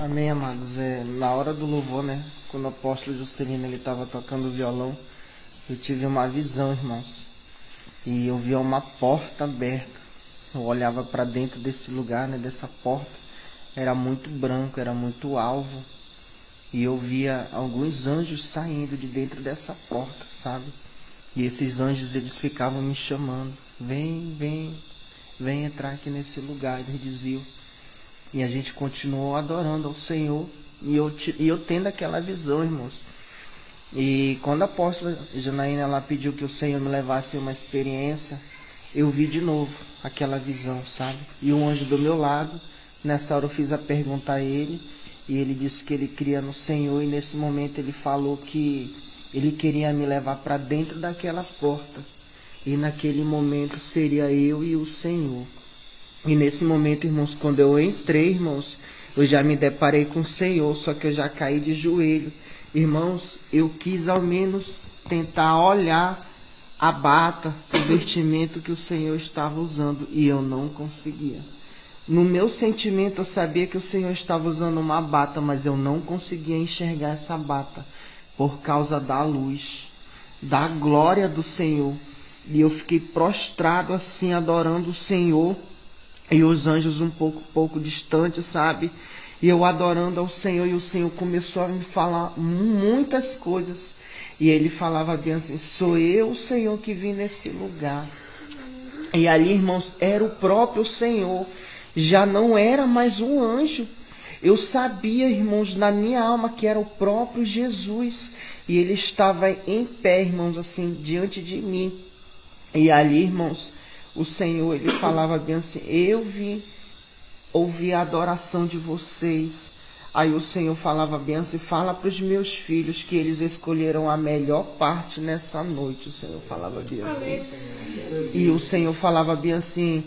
Amém, amados. Na hora do louvor, né? Quando o apóstolo Juscelino ele estava tocando violão, eu tive uma visão, irmãos. E eu via uma porta aberta. Eu olhava para dentro desse lugar, né? Dessa porta. Era muito branco, era muito alvo. E eu via alguns anjos saindo de dentro dessa porta, sabe? E esses anjos, eles ficavam me chamando. Vem entrar aqui nesse lugar, eles diziam. E a gente continuou adorando ao Senhor. E eu tendo aquela visão, irmãos. E quando a apóstola Janaína ela pediu que o Senhor me levasse uma experiência, eu vi de novo aquela visão, sabe? E um anjo do meu lado. Nessa hora eu fiz a pergunta a ele. E ele disse que ele cria no Senhor. E nesse momento ele falou que ele queria me levar para dentro daquela porta. E naquele momento seria eu e o Senhor. E nesse momento, irmãos, quando eu entrei, irmãos, eu já me deparei com o Senhor, só que eu já caí de joelho. Irmãos, eu quis ao menos tentar olhar a bata, o vestimento que o Senhor estava usando, e eu não conseguia. No meu sentimento, eu sabia que o Senhor estava usando uma bata, mas eu não conseguia enxergar essa bata, por causa da luz, da glória do Senhor. E eu fiquei prostrado assim, adorando o Senhor. E os anjos um pouco distantes, sabe? E eu adorando ao Senhor. E o Senhor começou a me falar muitas coisas. E ele falava bem assim: sou eu, o Senhor, que vim nesse lugar. E ali, irmãos, era o próprio Senhor. Já não era mais um anjo. Eu sabia, irmãos, na minha alma que era o próprio Jesus. E ele estava em pé, irmãos, assim, diante de mim. E ali, irmãos, o Senhor, ele falava bem assim: eu vim ouvir a adoração de vocês. Aí o Senhor falava bem assim: fala para os meus filhos que eles escolheram a melhor parte nessa noite. O Senhor falava bem assim. E o Senhor falava bem assim: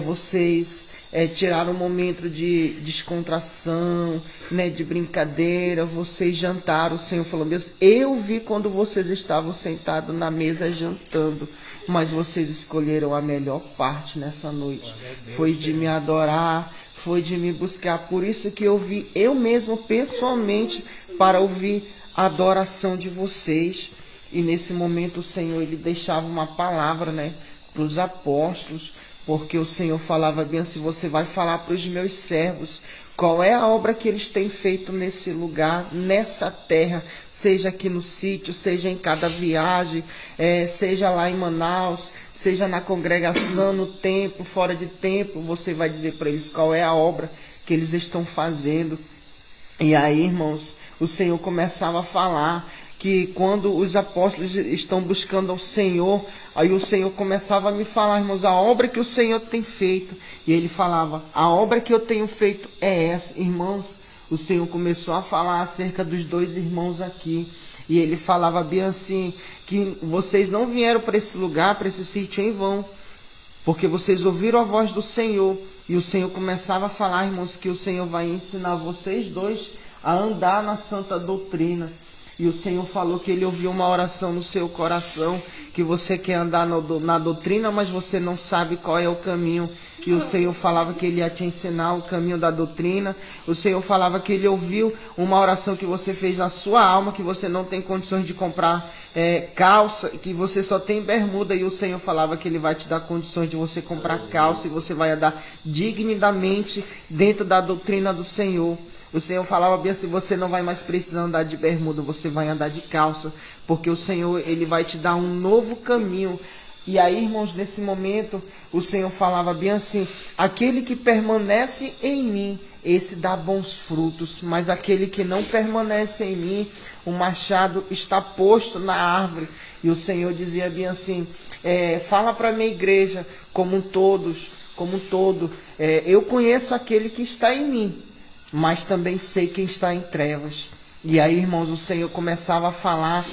vocês tiraram um momento de descontração, né, de brincadeira, vocês jantaram. O Senhor falou bem assim: eu vi quando vocês estavam sentados na mesa jantando, mas vocês escolheram a melhor parte nessa noite. Foi de me adorar, foi de me buscar. Por isso que eu vi eu mesmo pessoalmente para ouvir a adoração de vocês. E nesse momento o Senhor, ele deixava uma palavra, né, para os apóstolos, porque o Senhor falava bem assim: você vai falar para os meus servos qual é a obra que eles têm feito nesse lugar, nessa terra, seja aqui no sítio, seja em cada viagem, seja lá em Manaus, seja na congregação, no templo, fora de templo. Você vai dizer para eles qual é a obra que eles estão fazendo. E aí, irmãos, o Senhor começava a falar que quando os apóstolos estão buscando ao Senhor, aí o Senhor começava a me falar, irmãos, a obra que o Senhor tem feito. E ele falava: a obra que eu tenho feito é essa. Irmãos, o Senhor começou a falar acerca dos dois irmãos aqui. E ele falava bem assim, que vocês não vieram para esse lugar, para esse sítio em vão, porque vocês ouviram a voz do Senhor. E o Senhor começava a falar, irmãos, que o Senhor vai ensinar vocês dois a andar na santa doutrina. E o Senhor falou que ele ouviu uma oração no seu coração, que você quer andar na doutrina, mas você não sabe qual é o caminho. E o Senhor falava que ele ia te ensinar o caminho da doutrina. O Senhor falava que ele ouviu uma oração que você fez na sua alma, que você não tem condições de comprar calça, que você só tem bermuda. E o Senhor falava que ele vai te dar condições de você comprar calça, e você vai andar dignamente dentro da doutrina do Senhor. O Senhor falava bem assim: você não vai mais precisar andar de bermuda, você vai andar de calça, porque o Senhor, ele vai te dar um novo caminho. E aí, irmãos, nesse momento, o Senhor falava bem assim: aquele que permanece em mim, esse dá bons frutos, mas aquele que não permanece em mim, o machado está posto na árvore. E o Senhor dizia bem assim: fala para a minha igreja como um todo, eu conheço aquele que está em mim, mas também sei quem está em trevas. E aí, irmãos, o Senhor começava a falar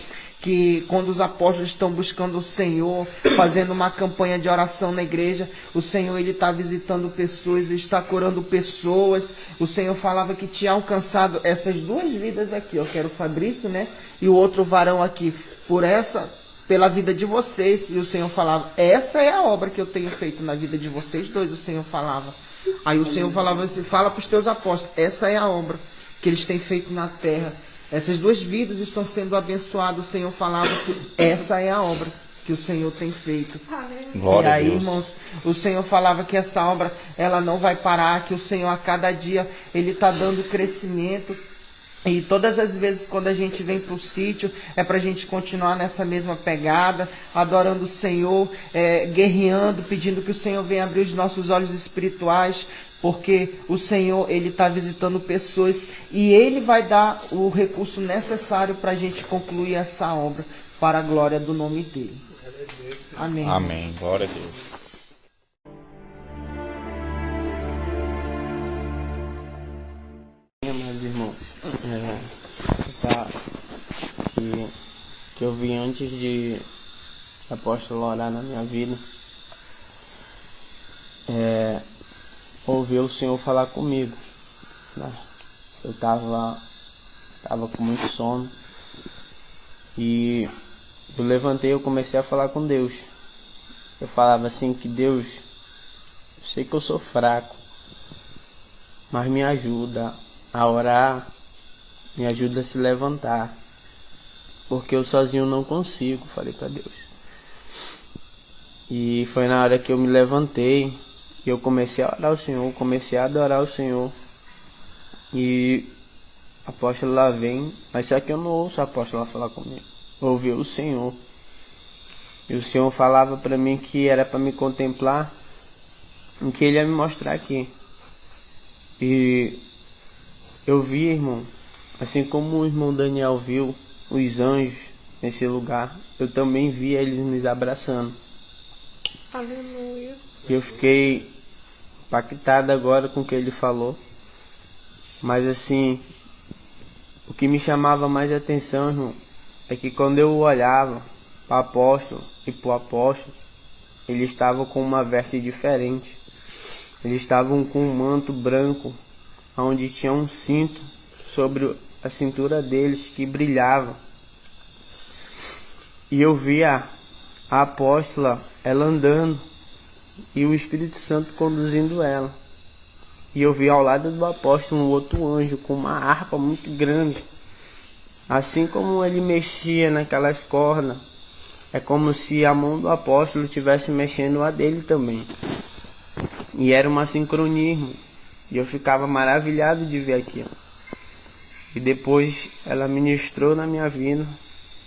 que quando os apóstolos estão buscando o Senhor, fazendo uma campanha de oração na igreja, o Senhor, ele está visitando pessoas, ele está curando pessoas. O Senhor falava que tinha alcançado essas duas vidas aqui, eu quero o Fabrício, né, e o outro varão aqui, pela vida de vocês. E o Senhor falava: essa é a obra que eu tenho feito na vida de vocês dois. O Senhor falava: Aí o Senhor falava assim, fala para os teus apóstolos, essa é a obra que eles têm feito na terra. Essas 2 vidas estão sendo abençoadas. O Senhor falava, essa é a obra que o Senhor tem feito. Glória e aí, a Deus. irmãos, o Senhor falava que essa obra, ela não vai parar, que o Senhor a cada dia, Ele está dando crescimento. E todas as vezes quando a gente vem para o sítio, é para a gente continuar nessa mesma pegada, adorando o Senhor, guerreando, pedindo que o Senhor venha abrir os nossos olhos espirituais, porque o Senhor, Ele está visitando pessoas e Ele vai dar o recurso necessário para a gente concluir essa obra, para a glória do nome dEle. Amém. Amém. Glória a Deus. Meus irmãos, que eu vi antes de o apóstolo orar na minha vida, ouvir o Senhor falar comigo, né? Eu tava com muito sono e eu levantei, eu comecei a falar com Deus. Eu falava assim que Deus, eu sei que eu sou fraco, mas me ajuda a orar, me ajuda a se levantar, porque eu sozinho não consigo, falei para Deus. E foi na hora que eu me levantei e eu comecei a orar ao Senhor, comecei a adorar o Senhor. E a apóstola lá vem, mas só que eu não ouço a apóstola falar comigo, eu ouvi o Senhor. E o Senhor falava para mim que era para me contemplar, o que Ele ia me mostrar aqui. E eu vi, irmão, assim como o irmão Daniel viu os anjos nesse lugar, eu também vi eles nos abraçando. Aleluia. E eu fiquei impactado agora com o que ele falou. Mas assim, o que me chamava mais atenção, irmão, é que quando eu olhava para o apóstolo e para o apóstolo, eles estavam com uma veste diferente. Eles estavam com um manto branco, onde tinha um cinto sobre a cintura deles que brilhava. E eu via a apóstola, ela andando, e o Espírito Santo conduzindo ela. E eu vi ao lado do apóstolo um outro anjo com uma harpa muito grande. Assim como ele mexia naquelas cordas, é como se a mão do apóstolo estivesse mexendo a dele também. E era uma sincronia, irmão. E eu ficava maravilhado de ver aquilo. E depois ela ministrou na minha vida,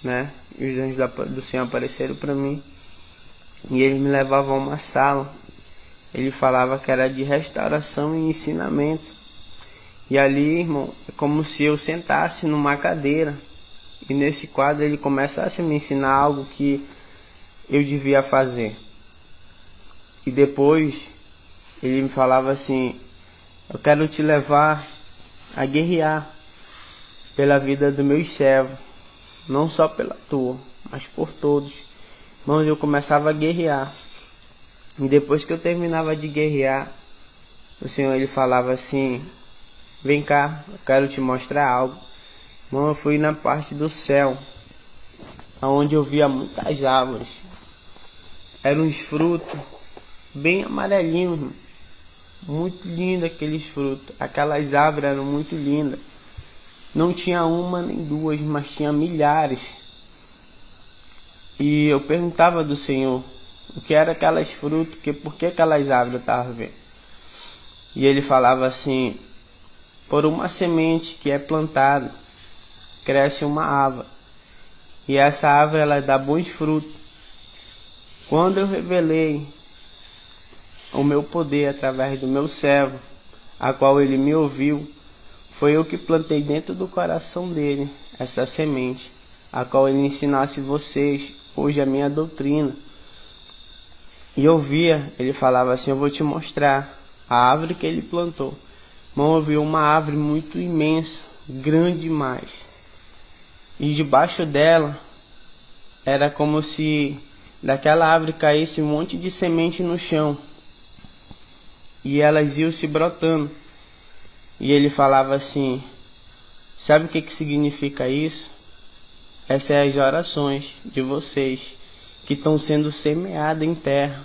né? E os anjos do Senhor apareceram para mim. E eles me levavam a uma sala. Ele falava que era de restauração e ensinamento. E ali, irmão, é como se eu sentasse numa cadeira. E nesse quadro ele começasse a me ensinar algo que eu devia fazer. E depois ele me falava assim: eu quero te levar a guerrear pela vida dos meus servos, não só pela tua, mas por todos. Irmãos, eu começava a guerrear. E depois que eu terminava de guerrear, o Senhor ele falava assim: vem cá, eu quero te mostrar algo. Irmão, eu fui na parte do céu, onde eu via muitas árvores. Eram uns frutos bem amarelinhos, irmão. Muito lindo aqueles frutos. Aquelas árvores eram muito lindas. Não tinha uma nem duas, mas tinha milhares. E eu perguntava do Senhor o que era aquelas frutas, por que aquelas árvores eu estava vendo. E ele falava assim: por uma semente que é plantada, cresce uma árvore. E essa árvore ela dá bons frutos. Quando eu revelei o meu poder através do meu servo, a qual ele me ouviu, foi eu que plantei dentro do coração dele essa semente, a qual ele ensinasse vocês hoje a minha doutrina. E eu via, ele falava assim: eu vou te mostrar a árvore que ele plantou. Irmão, eu vi uma árvore muito imensa, grande demais. E debaixo dela, era como se daquela árvore caísse um monte de semente no chão. E elas iam se brotando. E ele falava assim: sabe o que significa isso? Essas são as orações de vocês que estão sendo semeadas em terra.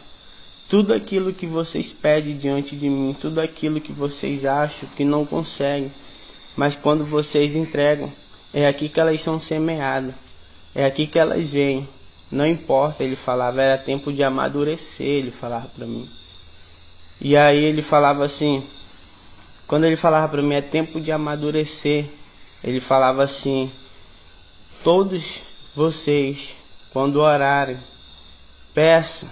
tudo aquilo que vocês pedem diante de mim, tudo aquilo que vocês acham que não conseguem, mas quando vocês entregam, é aqui que elas são semeadas, é aqui que elas vêm. Não importa, ele falava, era tempo de amadurecer, ele falava para mim. E aí ele falava assim, quando ele falava para mim, é tempo de amadurecer, ele falava assim, todos vocês, quando orarem, peçam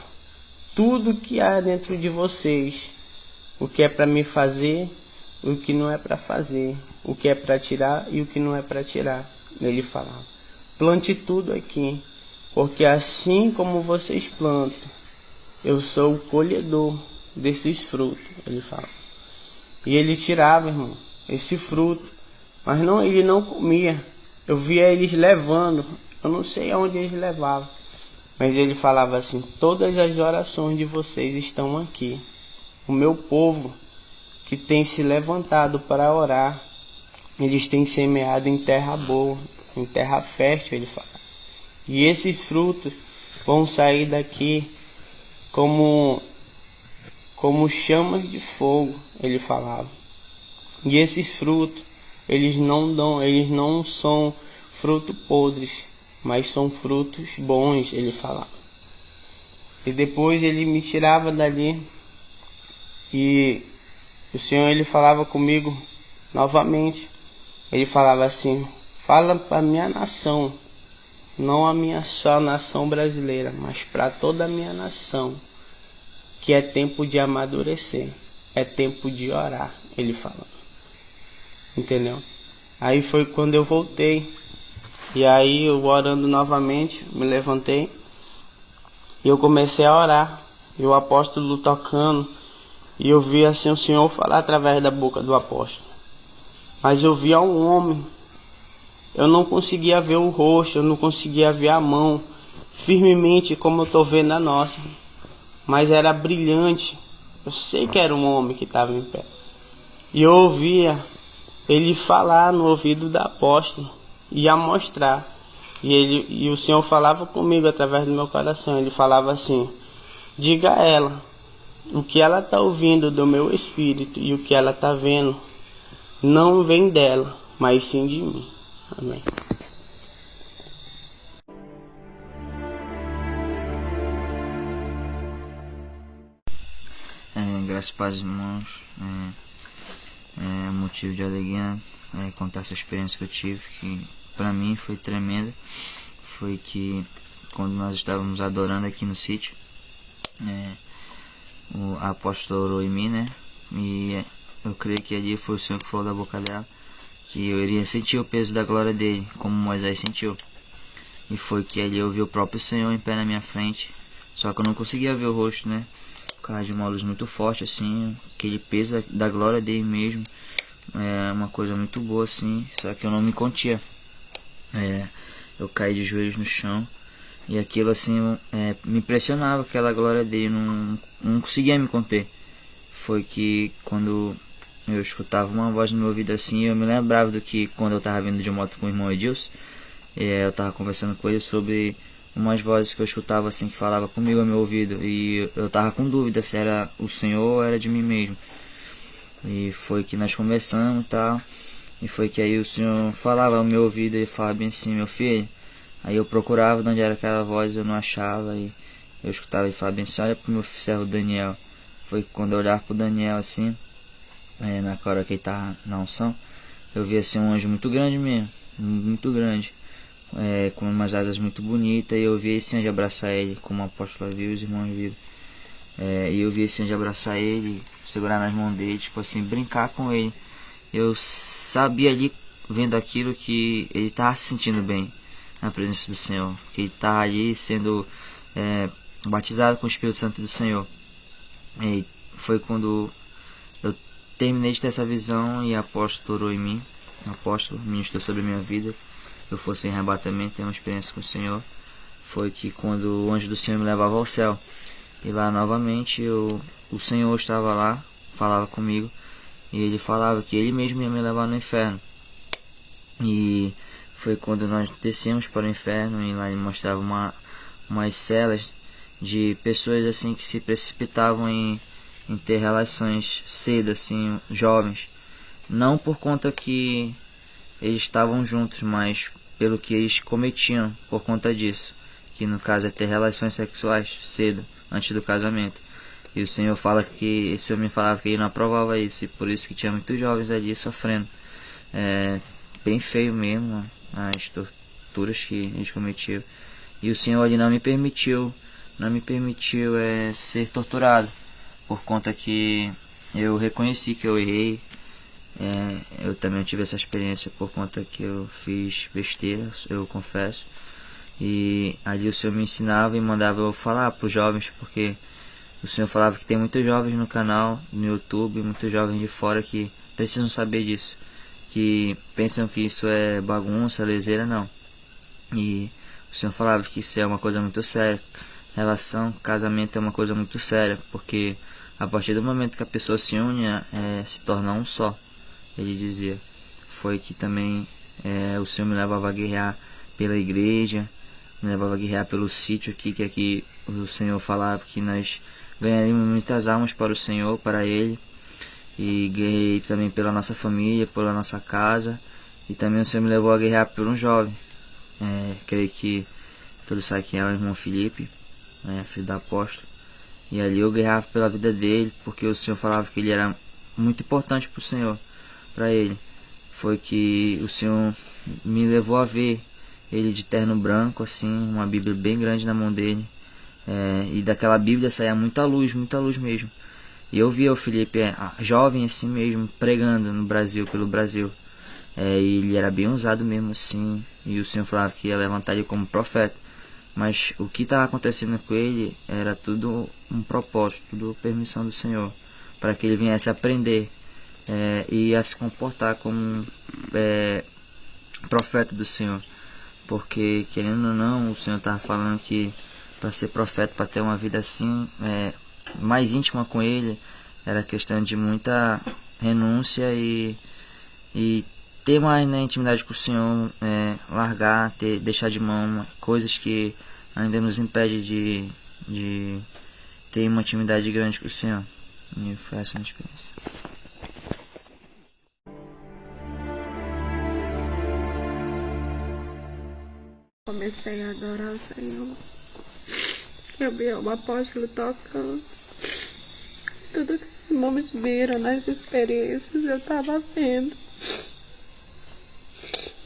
tudo que há dentro de vocês, o que é para me fazer, o que não é para fazer, o que é para tirar e o que não é para tirar. Ele falava, plante tudo aqui, porque assim como vocês plantam, eu sou o colhedor desses frutos, ele fala. E ele tirava, irmão, esse fruto, mas não, ele não comia. Eu via eles levando, eu não sei aonde eles levavam, mas ele falava assim, todas as orações de vocês estão aqui. O meu povo que tem se levantado para orar, eles têm semeado em terra boa, em terra fértil, ele fala. E esses frutos vão sair daqui como chamas de fogo, ele falava. E esses frutos, eles não são frutos podres, mas são frutos bons, ele falava. E depois ele me tirava dali e o Senhor, ele falava comigo novamente. Ele falava assim, fala para a minha nação, não a minha só nação brasileira, mas para toda a minha nação, que é tempo de amadurecer, é tempo de orar, ele falava. Entendeu? Aí foi quando eu voltei. E aí eu orando novamente, me levantei e eu comecei a orar. E o apóstolo tocando, e eu vi assim o Senhor falar através da boca do apóstolo. Mas eu via um homem, eu não conseguia ver o rosto, eu não conseguia ver a mão firmemente como eu estou vendo a nossa, mas era brilhante. Eu sei que era um homem que estava em pé. E eu ouvia ele falar no ouvido do apóstolo, ia mostrar. E o Senhor falava comigo através do meu coração. Ele falava assim, diga a ela, o que ela está ouvindo do meu espírito e o que ela está vendo, não vem dela, mas sim de mim. Amém. Graças a paz, irmãos. É motivo de alegria contar essa experiência que eu tive, que para mim foi tremenda. Foi que quando nós estávamos adorando aqui no sítio, o apóstolo orou em mim, né? E eu creio que ali foi o Senhor que falou da boca dela, que eu iria sentir o peso da glória dele, como Moisés sentiu. E foi que ali eu vi o próprio Senhor em pé na minha frente, só que eu não conseguia ver o rosto, né? Por causa de uma luz muito forte, assim, aquele peso da glória dele mesmo. É uma coisa muito boa, assim, só que eu não me contia. Eu caí de joelhos no chão e aquilo, assim, me impressionava, aquela glória dele, não conseguia me conter. Foi que quando eu escutava uma voz no meu ouvido assim, eu me lembrava do que quando eu estava vindo de moto com o irmão Edilson, eu estava conversando com ele sobre umas vozes que eu escutava assim, que falava comigo ao meu ouvido, e eu estava com dúvida se era o Senhor ou era de mim mesmo. E foi que nós conversamos e tal, e foi que aí o Senhor falava ao meu ouvido, e falava bem assim, meu filho. Aí eu procurava de onde era aquela voz, eu não achava, e eu escutava e falava bem assim, olha pro meu servo Daniel. Foi quando eu olhava pro Daniel assim, na hora que ele tava na unção, eu vi assim um anjo muito grande mesmo, muito grande, com umas asas muito bonitas, e eu vi esse anjo abraçar ele, como o apóstolo viu, os irmãos viram. E eu vi esse anjo abraçar ele, segurar nas mãos dele, tipo assim, brincar com ele. Eu sabia ali, vendo aquilo, que ele estava se sentindo bem na presença do Senhor, que ele estava ali sendo batizado com o Espírito Santo do Senhor. E foi quando eu terminei de ter essa visão e o apóstolo orou em mim, o apóstolo ministrou sobre a minha vida, eu fosse em arrebatamento, ter uma experiência com o Senhor. Foi que quando o anjo do Senhor me levava ao céu, e lá novamente o Senhor estava lá, falava comigo, e ele falava que ele mesmo ia me levar no inferno. E foi quando nós descemos para o inferno, e lá ele mostrava umas celas, de pessoas assim que se precipitavam em ter relações cedo, assim, jovens. Não por conta que eles estavam juntos, mas pelo que eles cometiam por conta disso, que no caso é ter relações sexuais cedo, antes do casamento. E o Senhor fala que, esse homem falava que ele não aprovava isso, e por isso que tinha muitos jovens ali sofrendo. Bem feio mesmo as torturas que eles cometiam. E o Senhor ali não me permitiu ser torturado, por conta que eu reconheci que eu errei. Eu também tive essa experiência por conta que eu fiz besteira, eu confesso. E ali o Senhor me ensinava e mandava eu falar para os jovens, porque o Senhor falava que tem muitos jovens no canal, no YouTube, muitos jovens de fora que precisam saber disso, que pensam que isso é bagunça, leseira, não. E o Senhor falava que isso é uma coisa muito séria. Relação, casamento é uma coisa muito séria, porque a partir do momento que a pessoa se une, se torna um só. Ele dizia. Foi que também o Senhor me levava a guerrear pela igreja, me levava a guerrear pelo sítio aqui, que aqui o Senhor falava que nós ganharíamos muitas almas para o Senhor, para Ele. E guerrei também pela nossa família, pela nossa casa. E também o Senhor me levou a guerrear por um jovem. Creio que todos sabem quem é o irmão Felipe, filho do apóstolo. E ali eu guerreava pela vida dele, porque o Senhor falava que ele era muito importante para o Senhor, para ele. Foi que o Senhor me levou a ver ele de terno branco, assim, uma Bíblia bem grande na mão dele. E daquela Bíblia saía muita luz mesmo. E eu via o Felipe, jovem assim mesmo, pregando no Brasil, pelo Brasil. E ele era bem usado mesmo assim. E o Senhor falava que ia levantar ele como profeta. Mas o que estava acontecendo com ele era tudo um propósito, tudo permissão do Senhor, para que ele viesse aprender e a se comportar como profeta do Senhor. Porque, querendo ou não, o Senhor estava falando que para ser profeta, para ter uma vida assim, mais íntima com Ele, era questão de muita renúncia e ter mais intimidade com o Senhor, largar, deixar de mão coisas que ainda nos impedem de ter uma intimidade grande com o Senhor. E foi essa a minha experiência. Comecei a adorar o Senhor. Eu vi o apóstolo tocando. Tudo que os irmãos viram nas experiências eu estava vendo.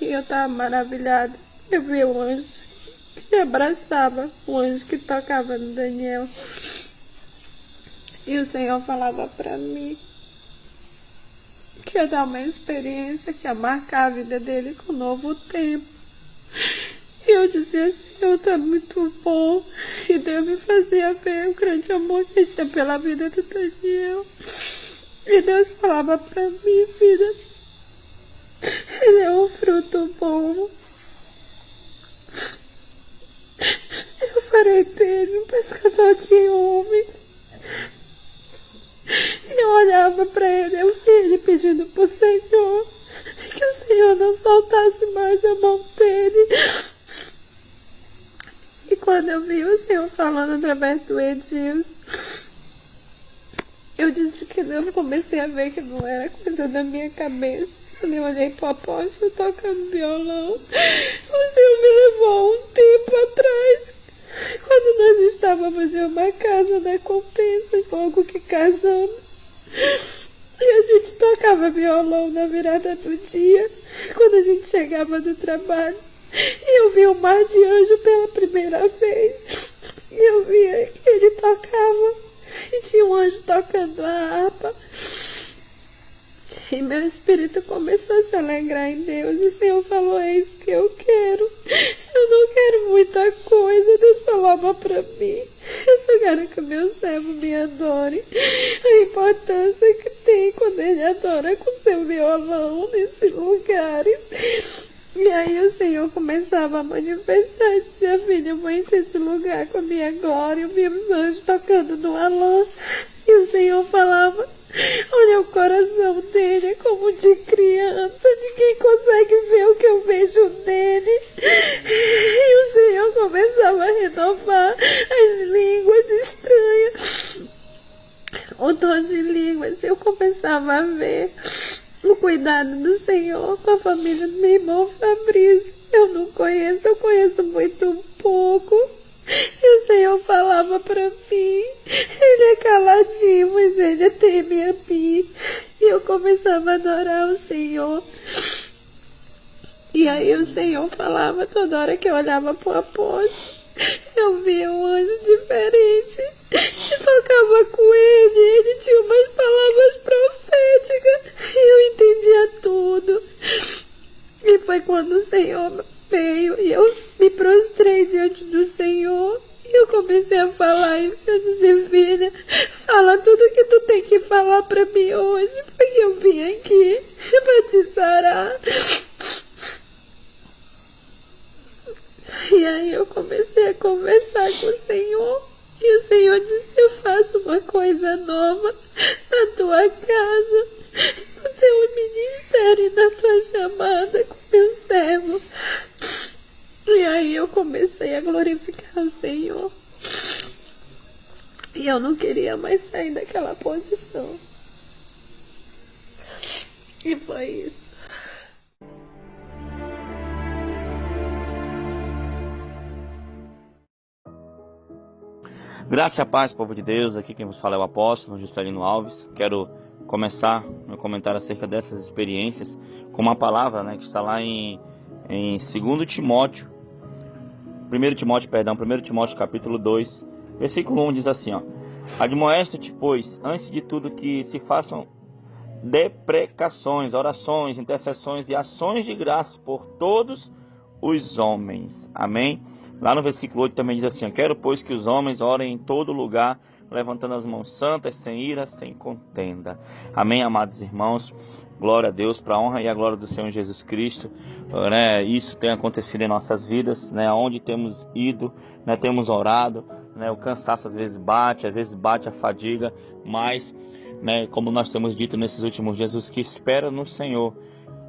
E eu estava maravilhada. Eu vi o anjo que abraçava, o anjo que tocava no Daniel. E o Senhor falava para mim que ia dar uma experiência que ia marcar a vida dele com um novo tempo. E eu dizia, Senhor, tá muito bom. E Deus me fazia ver o grande amor que tinha pela vida do Daniel. E Deus falava pra mim, filha, ele é um fruto bom. Eu farei dele um pescador de homens. E eu olhava pra ele, eu vi ele pedindo pro Senhor que o Senhor não soltasse mais a mão dele. E quando eu vi o Senhor falando através do Edilson, eu disse que não, eu comecei a ver que não era coisa da minha cabeça. Quando eu olhei pro apóstolo tocando violão, o Senhor me levou há um tempo atrás, quando nós estávamos em uma casa da Compensa, logo que casamos. E a gente tocava violão na virada do dia, quando a gente chegava do trabalho. E eu vi o mar de anjo pela primeira vez. E eu via que ele tocava. E tinha um anjo tocando a harpa. E meu espírito começou a se alegrar em Deus. E o Senhor falou, é isso que eu quero. Eu não quero muita coisa. Deus falava pra mim, eu só quero que o meu servo me adore. A importância que tem quando ele adora com seu violão nesses lugares. E aí o Senhor começava a manifestar, dizia, filha, eu vou encher esse lugar com a minha glória. Eu vi os anjos tocando no Alã. E o Senhor falava, olha o coração dele, é como de criança, ninguém consegue ver o que eu vejo nele. E o Senhor começava a renovar as línguas. comecei a ver o cuidado do Senhor com a família do meu irmão Fabrício. Eu não conheço, eu conheço muito pouco. E o Senhor falava pra mim, ele é caladinho, mas ele teme a mim. E eu começava a adorar o Senhor. E aí o Senhor falava toda hora que eu olhava pro apóstolo. Eu via um anjo diferente e tocava com ele tinha umas palavras proféticas e eu entendia tudo. E foi quando o Senhor veio e eu me prostrei diante do Senhor e eu comecei a falar isso. Eu disse, filha, fala tudo que tu tem que falar pra mim hoje, porque eu vim aqui pra te sarar. E aí eu comecei a conversar com o Senhor. E o Senhor disse, eu faço uma coisa nova na tua casa, no teu ministério e na tua chamada com meu servo. E aí eu comecei a glorificar o Senhor. E eu não queria mais sair daquela posição. E foi isso. Graça e a paz, povo de Deus. Aqui quem vos fala é o apóstolo Juscelino Alves. Quero começar meu comentário acerca dessas experiências com uma palavra, que está lá em 2 Timóteo, 1 Timóteo capítulo 2, versículo 1 diz assim, admoesto-te, pois, antes de tudo que se façam deprecações, orações, intercessões e ações de graças por todos os homens. Amém? Lá no versículo 8 também diz assim, quero, pois, que os homens orem em todo lugar, levantando as mãos santas, sem ira, sem contenda. Amém, amados irmãos? Glória a Deus, para a honra e a glória do Senhor Jesus Cristo. Isso tem acontecido em nossas vidas, aonde temos ido, temos orado, o cansaço às vezes bate a fadiga, mas, como nós temos dito nesses últimos dias, os que esperam no Senhor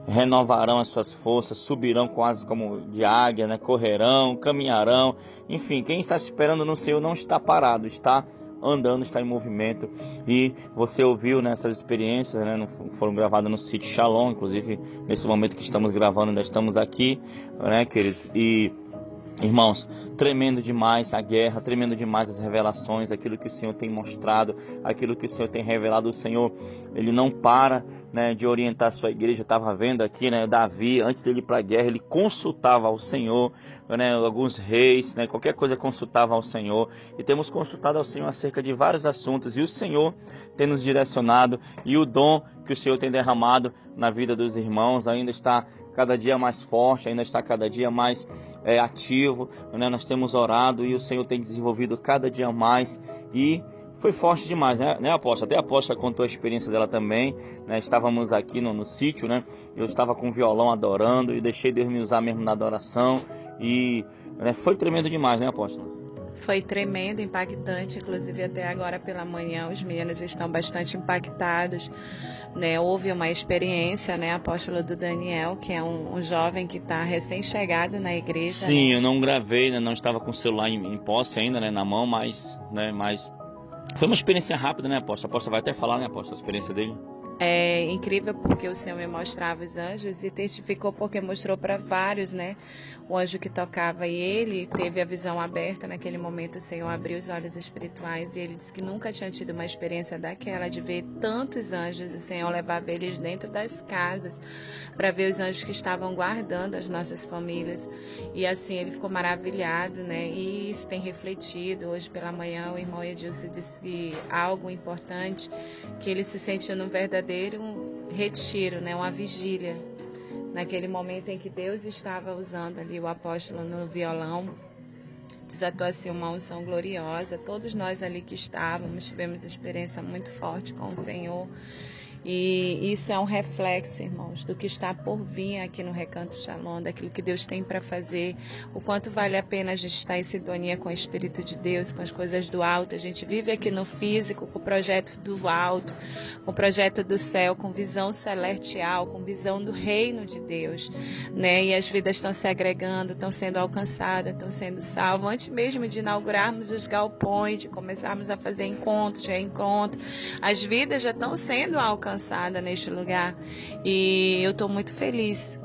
renovarão as suas forças, subirão quase como de águia, correrão, caminharão. Enfim, quem está esperando no Senhor não está parado, está andando, está em movimento. E você ouviu nessas experiências, foram gravadas no sítio Shalom, inclusive nesse momento que estamos gravando, ainda estamos aqui, queridos, e irmãos, tremendo demais a guerra, tremendo demais as revelações, aquilo que o Senhor tem mostrado, aquilo que o Senhor tem revelado. O Senhor, Ele não para de orientar a sua igreja. Eu estava vendo aqui, Davi, antes dele ir para a guerra, ele consultava ao Senhor, alguns reis, qualquer coisa consultava ao Senhor, e temos consultado ao Senhor acerca de vários assuntos, e o Senhor tem nos direcionado, e o dom que o Senhor tem derramado na vida dos irmãos ainda está cada dia mais forte, ainda está cada dia mais ativo, nós temos orado e o Senhor tem desenvolvido cada dia mais, e foi forte demais, né, apóstolo? Até a apóstola contou a experiência dela também, Estávamos aqui no sítio, Eu estava com o violão adorando e deixei Deus me usar mesmo na adoração, e foi tremendo demais, né, apóstolo? Foi tremendo, impactante, inclusive até agora pela manhã os meninos estão bastante impactados, Houve uma experiência, apóstolo do Daniel, que é um jovem que está recém-chegado na igreja. Sim, eu não gravei, não estava com o celular em posse ainda, na mão, mas foi uma experiência rápida, apóstolo? A apóstolo vai até falar, apóstolo, a experiência dele. É incrível porque o Senhor me mostrava os anjos e testificou porque mostrou para vários, O anjo que tocava, e ele teve a visão aberta naquele momento. O Senhor abriu os olhos espirituais e ele disse que nunca tinha tido uma experiência daquela, de ver tantos anjos. O Senhor levava eles dentro das casas para ver os anjos que estavam guardando as nossas famílias. E assim ele ficou maravilhado, E isso tem refletido. Hoje pela manhã o irmão Edilson disse algo importante, que ele se sentiu num verdadeiro retiro, uma vigília. Naquele momento em que Deus estava usando ali o apóstolo no violão, desatou assim uma unção gloriosa. Todos nós ali que estávamos tivemos experiência muito forte com o Senhor. E isso é um reflexo, irmãos, do que está por vir aqui no Recanto Shalom, daquilo que Deus tem para fazer, o quanto vale a pena a gente estar em sintonia com o Espírito de Deus, com as coisas do alto. A gente vive aqui no físico com o projeto do alto, com o projeto do céu, com visão celestial, com visão do reino de Deus, E as vidas estão se agregando, estão sendo alcançadas, estão sendo salvas. Antes mesmo de inaugurarmos os galpões, de começarmos a fazer encontros, reencontros, as vidas já estão sendo alcançadas. alcançada neste lugar. E eu estou muito feliz.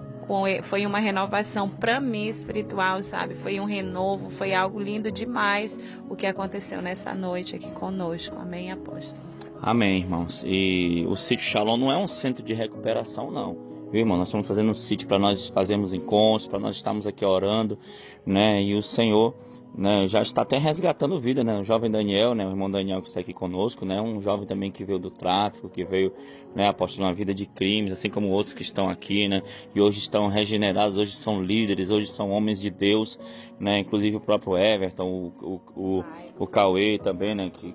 Foi uma renovação para mim espiritual, sabe? Foi um renovo, foi algo lindo demais o que aconteceu nessa noite aqui conosco. Amém, apóstolo? Amém, irmãos. E o Sítio Shalom não é um centro de recuperação, não. Viu, irmão? Nós estamos fazendo um sítio para nós fazermos encontros, para nós estarmos aqui orando, né? E o Senhor, né, já está até resgatando vida, né? O jovem Daniel, né? O irmão Daniel que está aqui conosco, né? Um jovem também que veio do tráfico, que veio, né, apóstolo, uma vida de crimes, assim como outros que estão aqui, né? E hoje estão regenerados, hoje são líderes, hoje são homens de Deus, né? Inclusive o próprio Everton, o Cauê também, né? Que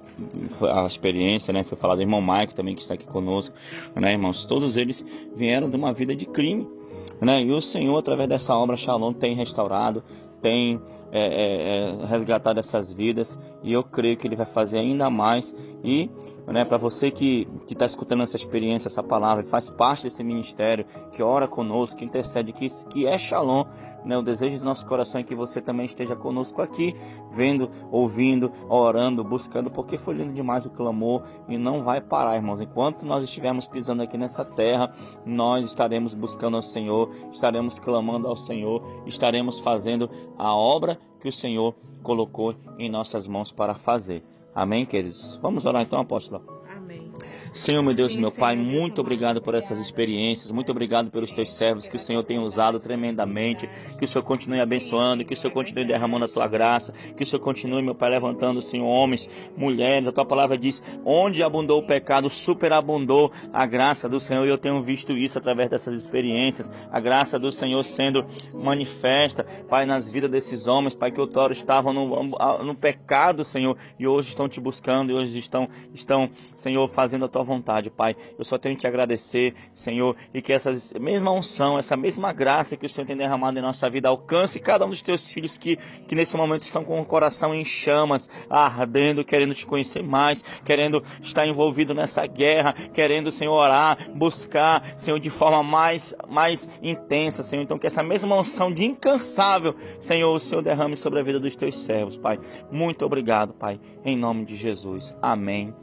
a experiência, né? Foi falado do irmão Maico também que está aqui conosco, né, irmãos? Todos eles vieram de uma vida de crime, né? E o Senhor, através dessa obra Shalom, tem restaurado, tem resgatado essas vidas, e eu creio que Ele vai fazer ainda mais. E, né, para você que está escutando essa experiência, essa palavra, faz parte desse ministério, que ora conosco, que intercede, que é Shalom, né? O desejo do nosso coração é que você também esteja conosco aqui, vendo, ouvindo, orando, buscando, porque foi lindo demais o clamor, e não vai parar, irmãos. Enquanto nós estivermos pisando aqui nessa terra, nós estaremos buscando ao Senhor, estaremos clamando ao Senhor, estaremos fazendo a obra que o Senhor colocou em nossas mãos para fazer. Amém, queridos? Vamos orar então, apóstolo. Senhor, meu Deus e meu Pai, muito obrigado por essas experiências, muito obrigado pelos teus servos que o Senhor tem usado tremendamente, que o Senhor continue abençoando, que o Senhor continue derramando a tua graça, que o Senhor continue, meu Pai, levantando, Senhor, homens, mulheres. A tua palavra diz, onde abundou o pecado, superabundou a graça do Senhor, e eu tenho visto isso através dessas experiências, a graça do Senhor sendo manifesta, Pai, nas vidas desses homens, Pai, que outrora estavam no pecado, Senhor, e hoje estão te buscando, e hoje estão, Senhor, fazendo a tua vontade, Pai. Eu só tenho que te agradecer, Senhor, e que essa mesma unção, essa mesma graça que o Senhor tem derramado em nossa vida alcance cada um dos teus filhos que nesse momento estão com o coração em chamas, ardendo, querendo te conhecer mais, querendo estar envolvido nessa guerra, querendo, Senhor, orar, buscar, Senhor, de forma mais intensa, Senhor. Então que essa mesma unção de incansável, Senhor, o Senhor derrame sobre a vida dos teus servos, Pai. Muito obrigado, Pai, em nome de Jesus. Amém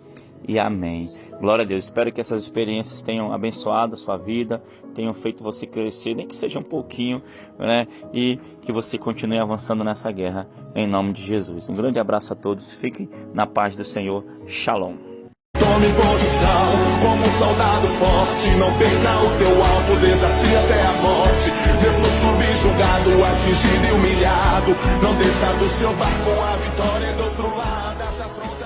e amém. Glória a Deus. Espero que essas experiências tenham abençoado a sua vida, tenham feito você crescer, nem que seja um pouquinho, né? E que você continue avançando nessa guerra, em nome de Jesus. Um grande abraço a todos. Fiquem na paz do Senhor. Shalom. Tome posição como um soldado forte, não perca o teu alvo, desafie até a morte. Mesmo subjugado, atingido e humilhado, não desça do seu barco, a vitória é do outro lado dessa fronteira.